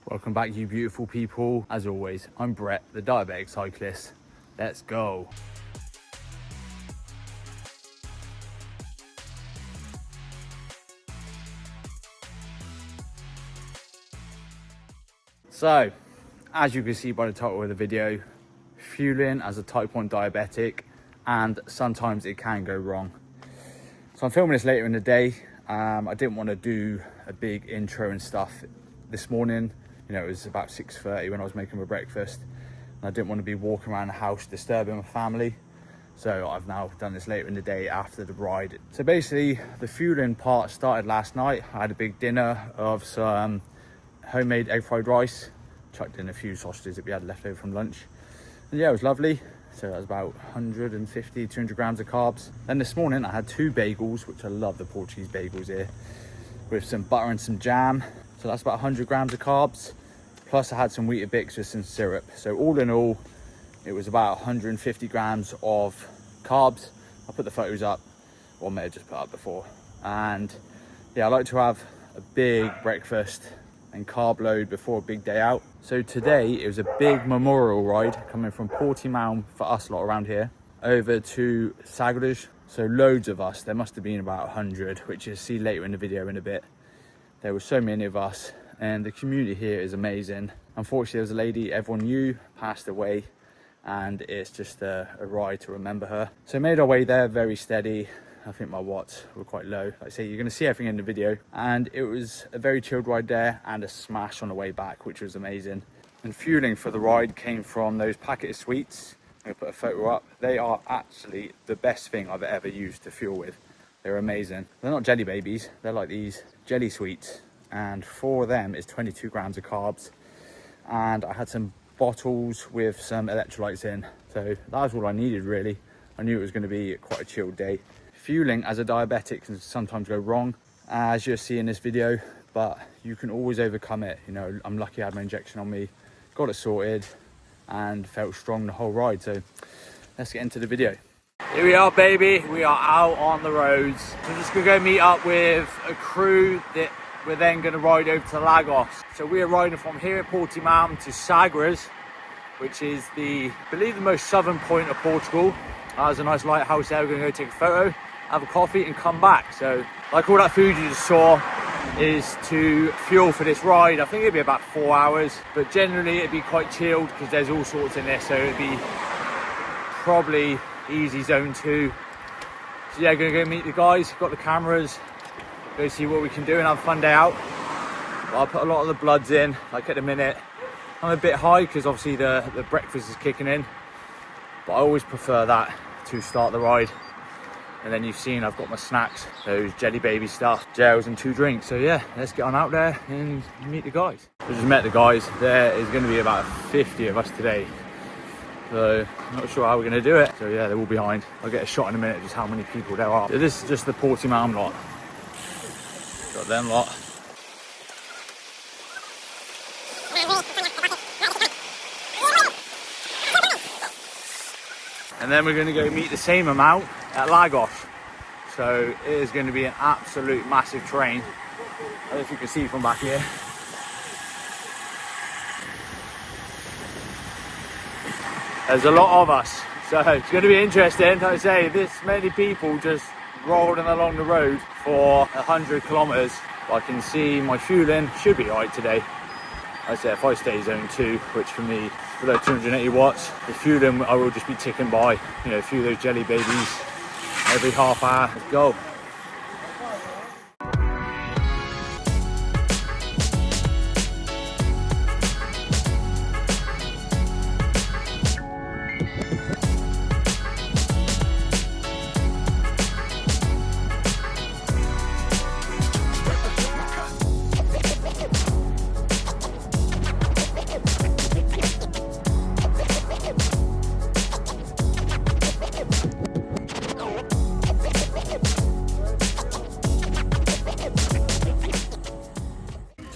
Welcome back, you beautiful people. As always, I'm Brett, the diabetic cyclist. Let's go. So, as you can see by the title of the video, fueling as a type 1 diabetic, and sometimes it can go wrong. So I'm filming this later in the day. I didn't want to do a big intro and stuff this morning. You know, it was about 6:30 when I was making my breakfast, and I didn't want to be walking around the house disturbing my family. So I've now done this later in the day after the ride. So basically, the fueling part started last night. I had a big dinner of some homemade egg fried rice, chucked in a few sausages that we had left over from lunch. And yeah, it was lovely. So that was about 150, 200 grams of carbs. Then this morning I had 2 bagels, which I love the Portuguese bagels here, with some butter and some jam. So that's about 100 grams of carbs. Plus I had some Weetabix with some syrup. So all in all, it was about 150 grams of carbs. I'll put the photos up, or I may have just put up before. And yeah, I like to have a big breakfast and carb load before a big day out. So today it was a big memorial ride coming from Portimão for us lot around here over to Sagres. So loads of us, there must have been about 100, which you'll see later in the video in a bit. There were so many of us, and the community here is amazing. Unfortunately, there was a lady everyone knew passed away, and it's just a ride to remember her. So made our way there very steady. I think my watts were quite low. Like I say, you're going to see everything in the video. And it was a very chilled ride there, and a smash on the way back, which was amazing. And fueling for the ride came from those packet of sweets. I'm going to put a photo up. They are actually the best thing I've ever used to fuel with. They're amazing. They're not jelly babies. They're like these jelly sweets. And 4 of them is 22 grams of carbs. And I had some bottles with some electrolytes in. So that was all I needed, really. I knew it was going to be quite a chilled day. Fueling as a diabetic can sometimes go wrong, as you'll see in this video, but you can always overcome it. You know, I'm lucky I had my injection on me, got it sorted, and felt strong the whole ride. So let's get into the video. Here we are, baby. We are out on the roads. We're just gonna go meet up with a crew that we're then gonna ride over to Lagos. So we are riding from here at Portimão to Sagres, which is I believe the most southern point of Portugal. There's a nice lighthouse there. We're gonna go take a photo, have a coffee and come back. So like all that food you just saw is to fuel for this ride. I think it'd be about 4 hours, but generally it'd be quite chilled because there's all sorts in there. So it'd be probably easy zone 2. So yeah, gonna go meet the guys, got the cameras, go see what we can do and have a fun day out. But I'll put a lot of the bloods in, like at the minute. I'm a bit high because obviously the breakfast is kicking in, but I always prefer that to start the ride. And then you've seen I've got my snacks, those jelly baby stuff, gels and 2 drinks. So yeah, let's get on out there and meet the guys. I just met the guys. There is going to be about 50 of us today. So not sure how we're going to do it. So yeah, they're all behind. I'll get a shot in a minute just how many people there are. So this is just the Portimão lot. Got them lot. And then we're going to go meet the same amount at Lagos. So it is going to be an absolute massive train. I don't know if you can see from back here. There's a lot of us, so it's going to be interesting. Like I say, this many people just rolling along the road for 100 kilometers. I can see my fueling should be alright today. I say if I stay zone 2, which for me below 280 watts, the fueling I will just be ticking by, you know, a few of those jelly babies every half hour. Let's go.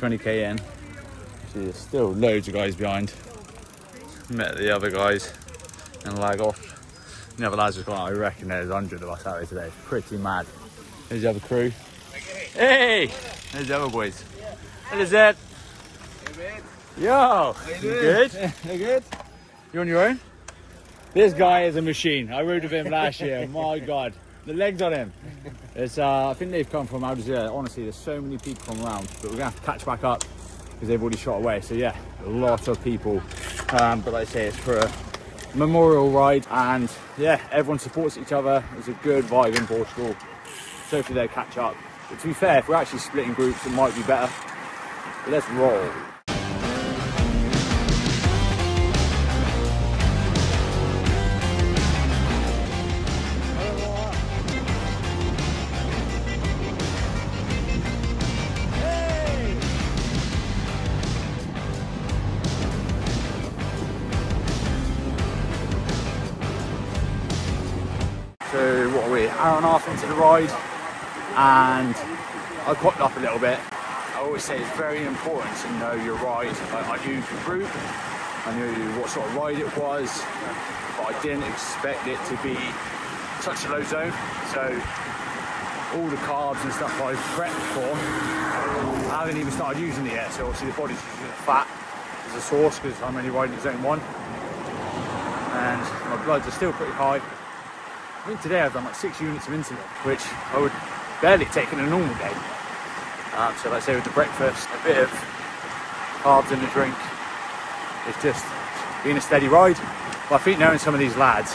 $20k in. See, there's still loads of guys behind. Met the other guys in Lagos. The other lads have gone, I reckon there's 100 of us out here today. It's pretty mad. There's the other crew. Hey! There's the other boys. Hello, Zed. Yo, How you you doing? good? You good? You on your own? This guy is a machine. I rode with him last year. My God, the legs on him. It's I think they've come from Algeria. Honestly, there's so many people from around, but we're gonna have to catch back up because they've already shot away. So yeah, a lot of people. But like I say, it's for a memorial ride, and yeah, everyone supports each other. It's a good vibe in Portugal. So hopefully they'll catch up. But to be fair, if we're actually splitting groups, it might be better. But let's roll. So what are we, hour and a half into the ride, and I cocked up a little bit. I always say it's very important to know your ride. Like, I knew the route, I knew what sort of ride it was, but I didn't expect it to be such a low zone. So all the carbs and stuff I've prepped for, I haven't even started using it yet. So obviously the body's using the fat as a source because I'm only riding zone 1, and my bloods are still pretty high. I think today I've done like 6 units of insulin, which I would barely take in a normal day. So like I say, with the breakfast, a bit of carbs in the drink, it's just been a steady ride. But I think knowing some of these lads,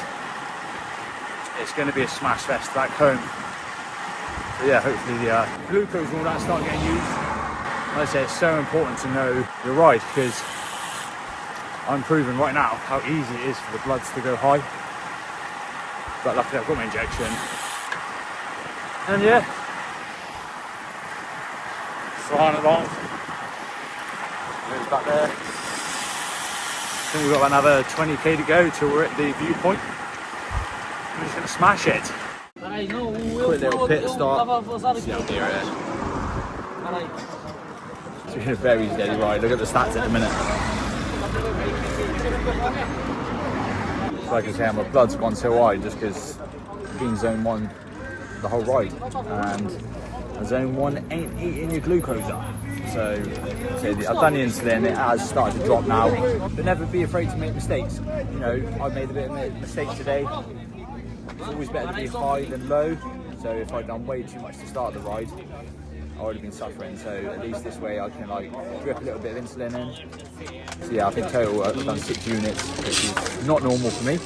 it's going to be a smash fest back home. So yeah, hopefully the glucose and all that start getting used. Like I say, it's so important to know your ride, because I'm proving right now how easy it is for the bloods to go high. But luckily I've got my injection. And yeah, flying along. Goes back there. I think we've got another 20k to go till we're at the viewpoint. We're just gonna smash it. Quick little pit stop. See how near it is. It's been a very steady ride. Look at the stats at the minute. Like I say, my blood's gone so high just because I've been zone 1 the whole ride, and zone 1 ain't eating your glucose up. So I've done the insulin, it has started to drop now, but never be afraid to make mistakes. You know, I made a bit of a mistake today. It's always better to be high than low, so if I'd done way too much to start the ride, I would have been suffering. So at least this way I can like drip a little bit of insulin in. So yeah, I think total I've done 6 units, which is not normal for me,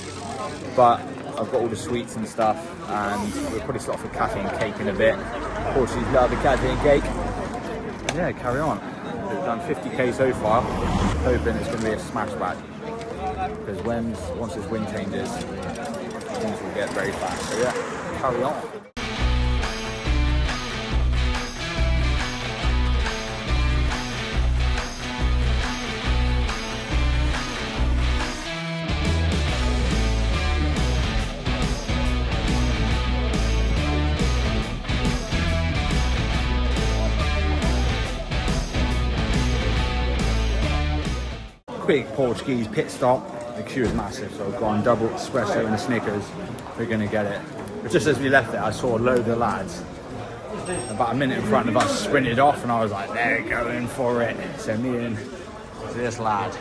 but I've got all the sweets and stuff, and we'll probably start off with caffeine cake in a bit. Of course, she's love the caffeine cake. And yeah, carry on. We've done 50k so far, hoping it's going to be a smash back, because once this wind changes, things will get very fast. So yeah, carry on. Quick Portuguese pit stop. The queue is massive, so I've gone double espresso and a Snickers. We're gonna get it. But just as we left it, I saw a load of lads about a minute in front of us sprinted off, and I was like, they're going for it. So me and this lad,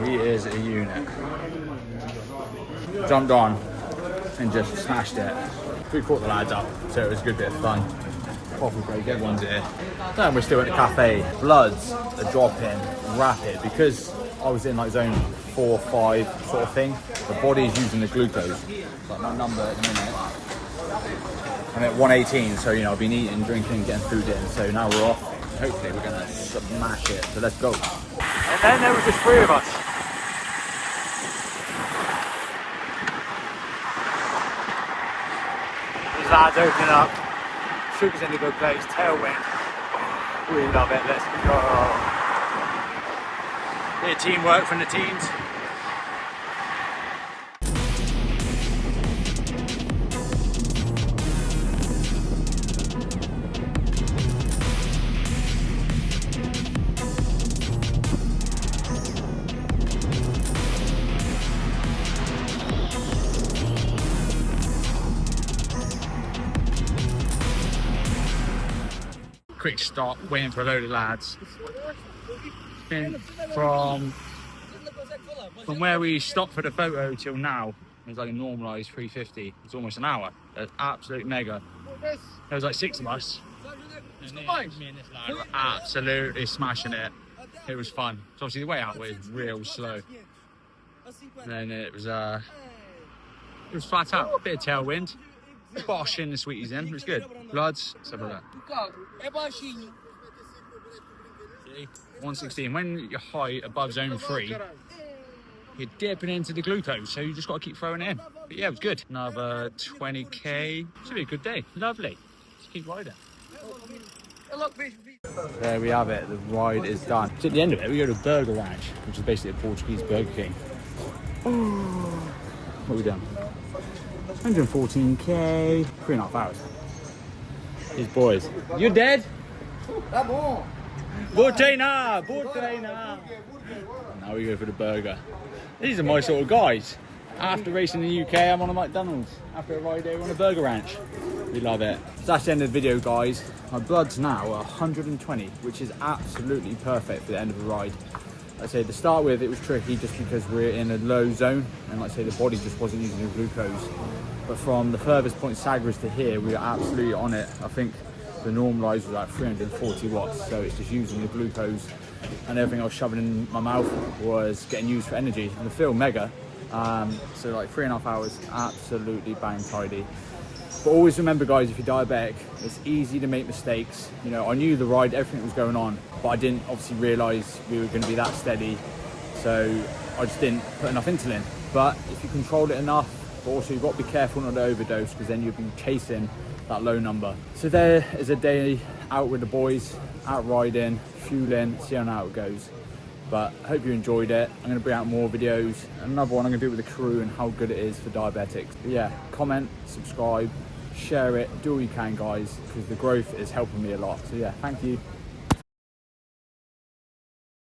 he is a unit. Jumped on and just smashed it. We caught the lads up, so it was a good bit of fun. Coffee break, everyone's here. Then we're still at the cafe. Bloods are dropping rapid because I was in like zone 4 or 5 sort of thing. The body's using the glucose. Like my number at the minute, I'm at 118, so you know I've been eating, drinking, getting food in. So now we're off. Hopefully we're gonna smash it. So let's go. And then there was just 3 of us. These lads opening up. Sugar's in a good place. Tailwind. We love it. Let's go. Bit of teamwork from the teams. Quick stop, waiting for a load of lads. think from where we stopped for the photo till now, it was like a normalised 350. It's almost an hour. It's absolute mega. There was like 6 of us. And me and this lad were absolutely smashing it. It was fun. So obviously the way out was real slow. And then it was flat out, a bit of tailwind. Bosh in the sweeties in, it was good. Bloods, let's have a look. See, 116. When you're high above zone 3, you're dipping into the glucose, so you just got to keep throwing it in. But yeah, it was good. Another 20k. Should be a good day. Lovely. Just keep riding. There we have it. The ride is done. So at the end of it, we go to Burger Ranch, which is basically a Portuguese Burger King. What have we done? 114k, 3.5 hours. These boys. You dead? Botena! Now we go for the burger. These are my sort of guys. After racing in the UK, I'm on a McDonald's. After a ride there, we're on a Burger Ranch. We love it. So that's the end of the video, guys. My blood's now at 120, which is absolutely perfect for the end of the ride. Like I say, to start with, it was tricky just because we're in a low zone, and like I say, the body just wasn't using the glucose. But from the furthest point Sagres to here, we were absolutely on it. I think the normalised was like 340 watts, so it's just using the glucose, and everything I was shoving in my mouth was getting used for energy. And the feel mega. So like 3.5 hours, absolutely bang tidy. But always remember, guys, if you're diabetic, it's easy to make mistakes. You know, I knew the ride, everything was going on, but I didn't obviously realise we were going to be that steady. So I just didn't put enough insulin. But if you control it enough, but also you've got to be careful not to overdose, because then you'll be chasing that low number. So there is a day out with the boys, out riding, fueling, see how it goes. But I hope you enjoyed it. I'm going to bring out more videos. Another one I'm going to do with the crew and how good it is for diabetics. But yeah, comment, subscribe, share it, do all you can, guys, because the growth is helping me a lot. So yeah, thank you.